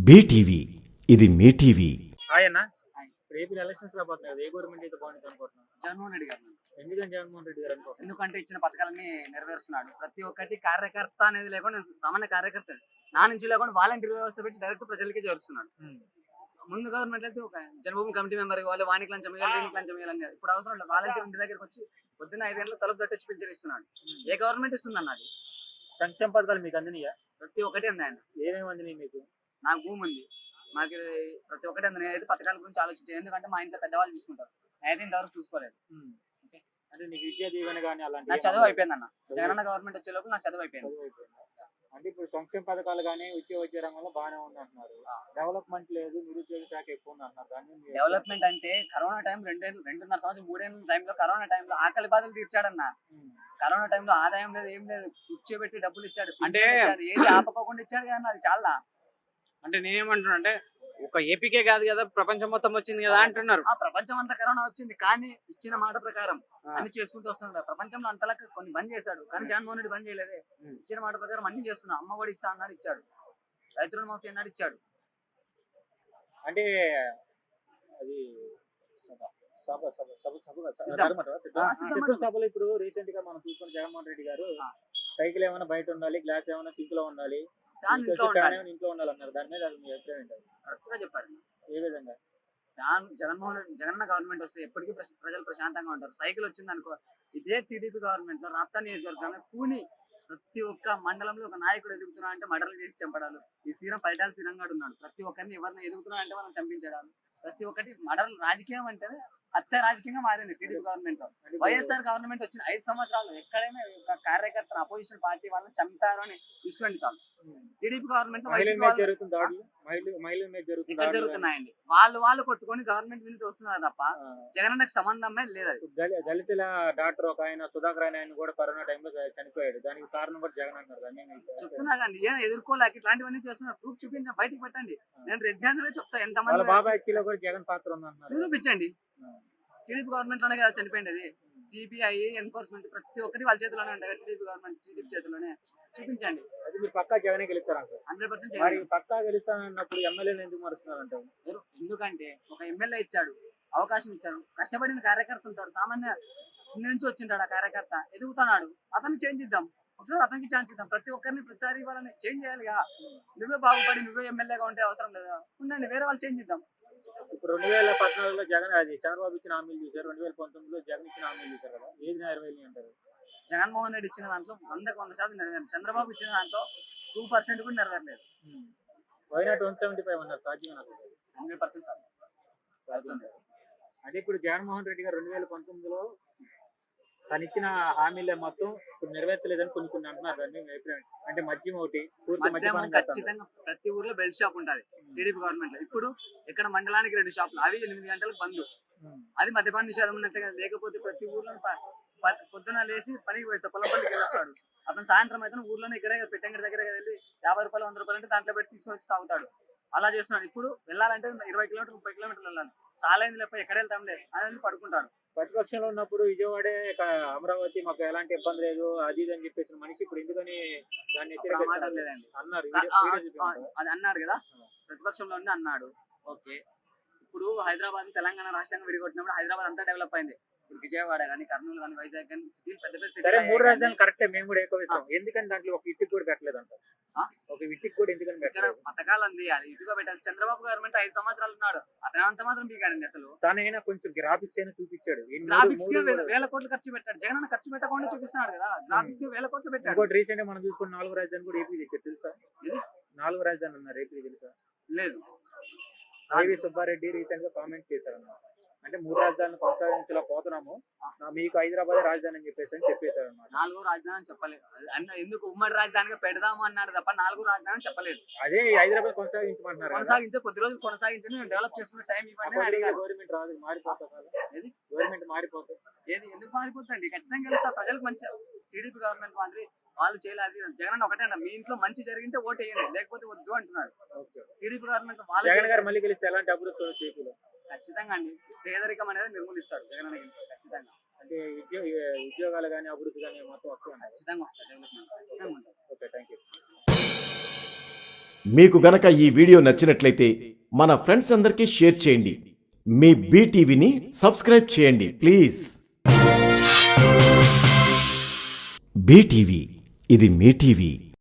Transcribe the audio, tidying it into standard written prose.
BTV ఇది మీ TV. ఆయన ఇప్పుడు ఏపీ ఎలక్షన్స్ రాబోతున్నాయి కదా, ఏ గవర్నమెంట్ అయితే బాగుంటుంది అనుకుంటున్నాను? జగన్మోహన్ రెడ్డి గారు. ఎందుకని జగన్మోహన్ రెడ్డి గారు అనుకుంటున్నాను? ఎందుకంటే ఇచ్చిన పథకాలన్నీ నెరవేరుస్తున్నాడు. ప్రతి ఒక్కటి కార్యకర్త అనేది లేకుండా సామాన్య కార్యకర్త నా నుంచి లేకుండా వాలంటీర్ వ్యవస్థ పెట్టి డైరెక్ట్ ప్రజలకి చేరుస్తున్నాడు. ముందు గవర్నమెంట్ అయితే ఒక జన్మభూమి కమిటీ మెంబర్ వాళ్ళు వానికి లంచం వేయాలి, వీనికి లంచం వేయాలని. ఇప్పుడు అవసరం లేదు. వాలంటీర్ ఇంటి దగ్గరకు వచ్చి పొద్దున్న 5 గంటలకు తలుపు తట్టొచ్చి పింఛన్ ఇస్తున్నాడు. ఏ గవర్నమెంట్ ఇస్తుంది అన్నది? సంక్షేమ పథకాలు మీకు అందినయా? ప్రతి ఒక్కటి ఉంది ఆయన. ఏమేమి అందినాయి మీకు? నాకు భూమి ఉంది, మాకు ప్రతి ఒక్కటి ఉంది. నేనైతే పథకాల గురించి ఆలోచించాను, ఎందుకంటే మా ఇంట్లో పెద్దవాళ్ళు చూసుకుంటారు. నేనైతే ఇంతవరకు చూసుకోలేదు. అంటే నీకు విద్యా దీవెన కానీ అలాంటి నా చదువు అయిపోయింది అన్న. జగనన్న గవర్నమెంట్ వచ్చే లోపు నా చదువు అయిపోయింది. అంటే ఇప్పుడు సంక్షేమ పథకాలు కానీ ఉద్యోగ రంగంలో బాగానే ఉంది అంటున్నారు. డెవలప్మెంట్ లేదు, నిరుద్యోగ శాఖ ఎక్కువ ఉంది అంటున్నారు. దాన్ని డెవలప్మెంట్ అంటే కరోనా టైం 2.5 సంవత్సరం 3 టైంలో కరోనా టైంలో ఆకలి బాధలు తీర్చాడన్న. కరోనా టైంలో ఆదాయం లేదు, ఏం లేదు, కూర్చోబెట్టి డబ్బులు ఇచ్చాడు. అంటే ఏది ఆపకోకుండా ఇచ్చాడు కదా, అది చాలా. అంటే నేనేమంటున్నా అంటే ఒక ఏపీకే కాదు కదా, ప్రపంచం మొత్తం వచ్చింది కదా అంటున్నారు. ఆ ప్రపంచం అంతా కరోనా వచ్చింది, కానీ ఇచ్చిన మాట ప్రకారం అన్ని చేసుకుంటూ వస్తున్నాడు. ప్రపంచంలో అంతలా కొన్ని బంద్ చేశాడు, కానీ జగన్మోహన్ రెడ్డి బంద్ చేయలేదే. ఇచ్చిన మాట ప్రకారం అన్ని చేస్తున్నాడు. అమ్మ ఒడి ఇస్తా అన్నాడు, ఇచ్చాడు. రైతు రుణమాఫీ అన్నాడు, ఇచ్చాడు. అంటే అది సభలో ఇప్పుడు రీసెంట్ గా మనం చూసుకున్న జగన్మోహన్ రెడ్డి గారు సైకిల్ ఏమైనా బయట ఉండాలి, గ్లాస్ ఏమైనా సింక్ లో ఉండాలి, ఇంట్లో ఉండాలన్నారు. దాని మీద మీ అభిప్రాయం ఏంటి? కరెక్ట్ గా చెప్పాడు. ఏ విధంగా? జగనన్న గవర్నమెంట్ వస్తే ఎప్పటికీ ప్రజలు ప్రశాంతంగా ఉంటారు. సైకిల్ వచ్చింది అనుకో, ఇదే టీడీపీ గవర్నమెంట్ లో రాప్తా నియోజకవర్గంలో కూని ప్రతి ఒక్క మండలంలో ఒక నాయకుడు ఎదుగుతున్నా అంటే మర్డర్లు చేసి చంపడాలు. ఈ పరిటాల శ్రీరంగాడు ఉన్నాడు. ప్రతి ఒక్కరిని ఎవరిని ఎదుగుతున్నా అంటే వాళ్ళని చంపించడాలు. ప్రతి ఒక్కటి మర్డర్లు. రాజకీయం అంటే హత్య రాజకీయంగా మారింది టీడీపీ గవర్నమెంట్ లో. వైఎస్ఆర్ గవర్నమెంట్ వచ్చిన 5 సంవత్సరాలు ఎక్కడైనా కార్యకర్త అపోజిషన్ పార్టీ వాళ్ళని చంపారు అని తీసుకోండి చాలు. టీడీపీ గవర్నమెంట్ జరుగుతున్నాయండి. వాళ్ళు కొట్టుకొని గవర్నమెంట్ మీద వస్తున్నారు తప్ప జగనన్నకు సంబంధమే లేదు. దళితుల డాక్టర్ ఒక ఆయన సుధాకర్ ఆయన కూడా కరోనా టైంలో చనిపోయాడు. దానికి కారణం కూడా జగన్ అన్నారు. చెప్తున్నా కానీ ఏం ఎదుర్కోలేక ఇట్లాంటివన్నీ చేస్తున్నారు. ప్రూఫ్ చూపించండి, బయటకు పెట్టండి. నేను రెడ్ హ్యాండ్ చెప్తా. ఎంతమంది బాబాయ్ కూడా జగన్ పాత్ర ఉందన్నారు, నిరూపించండి. టీడీపీ గవర్నమెంట్ లోనే కదా చనిపోయింది. అది సిబిఐ ఎన్ఫోర్స్మెంట్ ప్రతి ఒక్కటి వాళ్ళ చేతిలోనే ఉంటాయి. టీడీపీ గవర్నమెంట్ టీడీపీ చేతిలోనే. చూపించండి. అది మీరు పక్కా జగనే గెలుస్తారు 100%. పక్కా గెలుస్తానన్నప్పుడు ఎమ్మెల్యేలు ఎందుకు మారుస్తున్నారు? ఎందుకంటే ఒక ఎమ్మెల్యే ఇచ్చాడు, అవకాశం ఇచ్చారు. కష్టపడిన కార్యకర్త ఉంటాడు, సామాన్య చిన్న నుంచి వచ్చింటాడు. ఆ కార్యకర్త ఎదుగుతున్నాడు, అతన్ని చేంజ్ ఇద్దాం. ఒకసారి అతనికి ఛాన్స్ ఇద్దాం. ప్రతి ఒక్కరిని ప్రతిసారి వాళ్ళని చేంజ్ చేయాలిగా. నువ్వే బాగుపడి నువ్వే ఎమ్మెల్యేగా ఉంటే అవసరం లేదా? ఉండండి, వేరే వాళ్ళు చేంజ్ ఇద్దాం. ఇప్పుడు 2014లో జగన్ అది చంద్రబాబు ఇచ్చిన హామీలు చూశారు, 2019లో జగన్ ఇచ్చిన హామీలు చూశారు కదా, ఏది నెరవేర్లు అంటారు? జగన్మోహన్ రెడ్డి ఇచ్చిన దాంట్లో 100% నెరవేరు. చంద్రబాబు ఇచ్చిన దాంట్లో 2% కూడా నెరవేరలేదు. వైనాట్ 175 అన్నారు. సాధ్యం 100% సాధ్యం. అంటే ఇప్పుడు జగన్మోహన్ రెడ్డి గారు 2019లో తను ఇచ్చిన హామీలే మొత్తం ఇప్పుడు నెరవేర్చలేదని కొన్ని అంటున్నారు. అంటే మద్యం ఒకటి ఖచ్చితంగా ప్రతి ఊర్లో బెల్ట్ షాప్ ఉంటుంది టీడీపీ గవర్నమెంట్ లో. ఇప్పుడు ఇక్కడ మండలానికి 2 షాపులు, అవి 8 గంటలకు బంద్. అది మద్యపాన నిషేధం ఉన్నట్టుగా. లేకపోతే ప్రతి ఊర్లో పొద్దున లేసి పనికి పోయిస్తా, పొలం పనికి వెళ్ళొస్తాడు. అతను సాయంత్రం అయితే ఊర్లోనే ఇక్కడే పెట్టంగడి దగ్గర వెళ్ళి 50 రూపాయలు 100 రూపాయలు అంటే దాంట్లో పెట్టి తీసుకొని వచ్చి తాగుతాడు. అలా చేస్తున్నాడు. ఇప్పుడు వెళ్ళాలంటే 20 కిలోమీటర్లు 30 కిలోమీటర్లు వెళ్ళాలి. సాలైంది లేకపోతే ఎక్కడ వెళ్తాంలే అని పడుకుంటాడు. ప్రతిపక్షంలో ఉన్నప్పుడు విజయవాడే అమరావతి మాకు ఎలాంటి ఇబ్బంది లేదు అది ఇది అని చెప్పేసిన మనిషి ఇప్పుడు ఎందుకని దాన్ని అన్నారు? అది అన్నాడు కదా, ప్రతిపక్షంలో అన్నాడు. ఓకే, ఇప్పుడు హైదరాబాద్ తెలంగాణ రాష్ట్రంగా విడిగొట్టినప్పుడు హైదరాబాద్ అంతా డెవలప్ అయింది. ఇప్పుడు విజయవాడ కానీ, కర్నూలు కానీ, వైజాగ్ కానీ సిటీలు పెద్ద పెద్ద సిటీ. 3 రాజధానులు కరెక్టే, మేము కూడా ఏకోపిస్తాం. ఎందుకని దాంట్లో ఒక ఇటుకు కూడా పెట్టలేదు అంట? ఒక ఇటుకు కూడా ఎందుకని పెట్టలేదు? పథకాలు అందియాలి, ఇటుగా పెట్టాలి. చంద్రబాబు గవర్నమెంట్ 5 సంవత్సరాలు ఉన్నాడు, అతను అంత మాత్రం పీకాడండి. అసలు తనైనా కొంచెం గ్రాఫిక్స్ అయినా చూపించాడు. గ్రాఫిక్స్ కి 1000 కోట్లు ఖర్చు పెట్టాడు. జగన్ ఖర్చు పెట్టకుండా చూపిస్తున్నాడు కదా, గ్రాఫిక్స్ కి 1000 కోట్లు పెట్టాడు. ఇంకోటి రీసెంట్ గా మనం చూసుకున్న 4 రాజధాని కూడా ఏపీ తెచ్చారు తెలుసా? 4 రాజధానులు ఉన్నారు ఏపీ తెలుసా? లేదు. వైవి సుబ్బారెడ్డి రీసెంట్ గా కామెంట్ చేశారు అన్నమాట. అంటే 3 రాజధానులు కొనసాగించలేకపోతున్నాము, మీకు హైదరాబాద్ రాజధాని అని చెప్పేశారు అన్నమాట. 4 రాజధాని చెప్పలేదు. ఎందుకు ఉమ్మడి రాజధానిగా పెడదాము అన్నాడు తప్ప 4 రాజధాని చెప్పలేదు. అదే హైదరాబాద్ కొనసాగించమంటున్నారు. కొనసాగించే కొద్ది రోజులు కొనసాగించి డెవలప్ చేసుకునే టైం ఇవ్వండి అడిగారు. గవర్నమెంట్ రాదు, మారిపోతుంది. గవర్నమెంట్ మారిపోతుంది. ఏది ఎందుకు మారిపోతుంది? ఖచ్చితంగా గెలుస్తారు. ప్రజలకు మంచి టీడీపీ గవర్నమెంట్ మాదిరి వాళ్ళు చేయలేదు. జగన్ ఒకటే అంట, మీ ఇంట్లో మంచి జరిగింటే ఓటు వేయండి, లేకపోతే వద్దు అంటున్నాడు. టీడీపీ గవర్నమెంట్ జగన్ గారు మళ్ళీ గెలిస్తే ఎలాంటి అభివృద్ధి ఏపీలో? ఖచ్చితంగా అండి, పేదరికం అనేది నిర్మూలిస్తాడు జగన్ గెలిస్తే. ఖచ్చితంగా అంటే ఉద్యోగాలు కానీ అభివృద్ధి కానీ మొత్తం వస్తాయి. ఖచ్చితంగా వస్తాయి. డెవలప్మెంట్ ఖచ్చితంగా ఉంటుంది. Okay, thank you. మీకు గనక ఈ వీడియో నచ్చినట్లయితే మన ఫ్రెండ్స్ అందరికీ షేర్ చేయండి. మీ బీటీవీని సబ్స్క్రైబ్ చేయండి ప్లీజ్. బీటీవీ, ఇది మీ టీవీ.